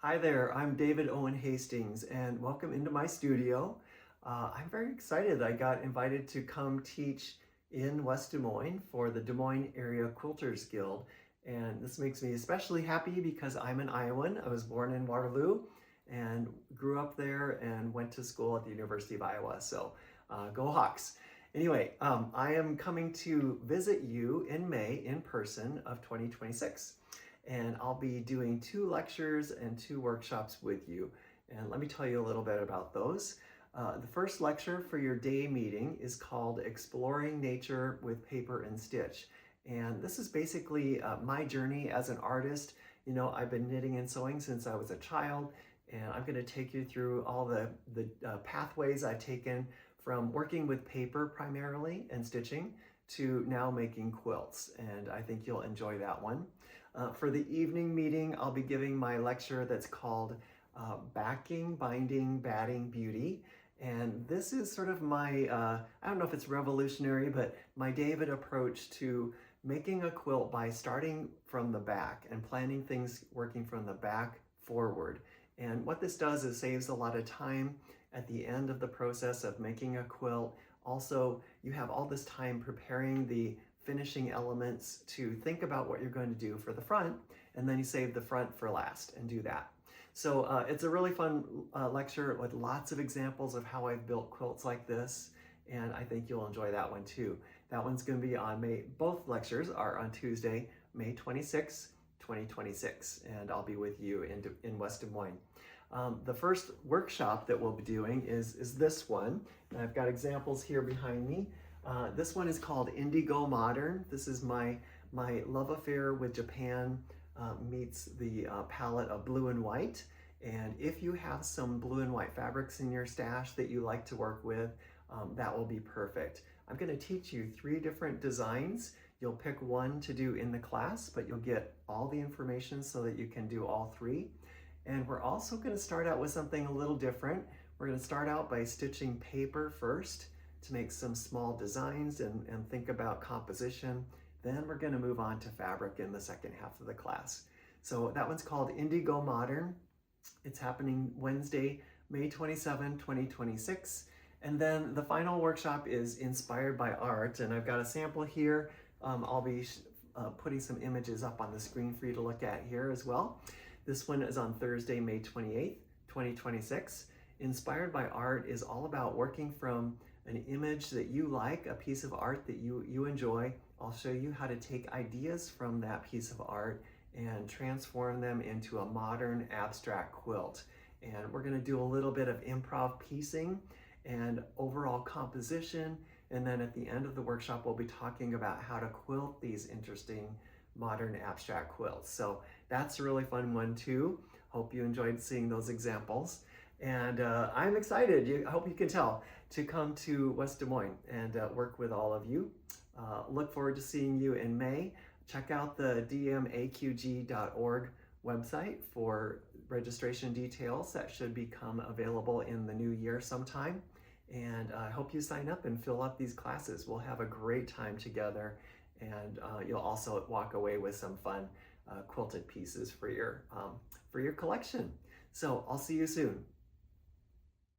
Hi there, I'm David Owen Hastings, and welcome into my studio. I'm very excited. I got invited to come teach in West Des Moines for the Des Moines Area Quilters Guild, and this makes me especially happy because I'm an Iowan. I was born in Waterloo and grew up there and went to school at the University of Iowa, so go Hawks. Anyway, I am coming to visit you in May in person of 2026. And I'll be doing 2 lectures and 2 workshops with you. And let me tell you a little bit about those. The first lecture for your day meeting is called Exploring Nature with Paper and Stitch. And this is basically my journey as an artist. You know, I've been knitting and sewing since I was a child, and I'm going to take you through all the pathways I've taken from working with paper primarily and stitching to now making quilts. And I think you'll enjoy that one. For the evening meeting, I'll be giving my lecture that's called Backing, Binding, Batting Beauty. And this is sort of my, I don't know if it's revolutionary, but my David approach to making a quilt by starting from the back and planning things working from the back forward. And what this does is saves a lot of time at the end of the process of making a quilt. Also, you have all this time preparing the finishing elements to think about what you're going to do for the front, and then you save the front for last and do that. So it's a really fun lecture with lots of examples of how I've built quilts like this, and I think you'll enjoy that one too. That one's going to be on both lectures are on Tuesday, May 26, 2026, and I'll be with you in West Des Moines. The first workshop that we'll be doing is this one, and I've got examples here behind me. This one is called Indi-Go-Modern. This is my love affair with Japan meets the palette of blue and white. And if you have some blue and white fabrics in your stash that you like to work with, that will be perfect. I'm going to teach you 3 different designs. You'll pick one to do in the class, but you'll get all the information so that you can do all 3. And we're also going to start out with something a little different. We're going to start out by stitching paper first to make some small designs and think about composition. Then we're going to move on to fabric in the second half of the class. So that one's called Indi-Go-Modern. It's happening Wednesday, May 27, 2026. And then the final workshop is Inspired by Art. And I've got a sample here. I'll be putting some images up on the screen for you to look at here as well. This one is on Thursday, May 28th, 2026. Inspired by Art is all about working from an image that you like, a piece of art that you enjoy. I'll show you how to take ideas from that piece of art and transform them into a modern abstract quilt. And we're going to do a little bit of improv piecing and overall composition. And then at the end of the workshop, we'll be talking about how to quilt these interesting modern abstract quilts. So that's a really fun one too. Hope you enjoyed seeing those examples. And I'm excited, I hope you can tell, to come to West Des Moines and work with all of you. Look forward to seeing you in May. Check out the dmaqg.org website for registration details. That should become available in the new year sometime. And I hope you sign up and fill up these classes. We'll have a great time together, and you'll also walk away with some fun quilted pieces for your collection. So I'll see you soon.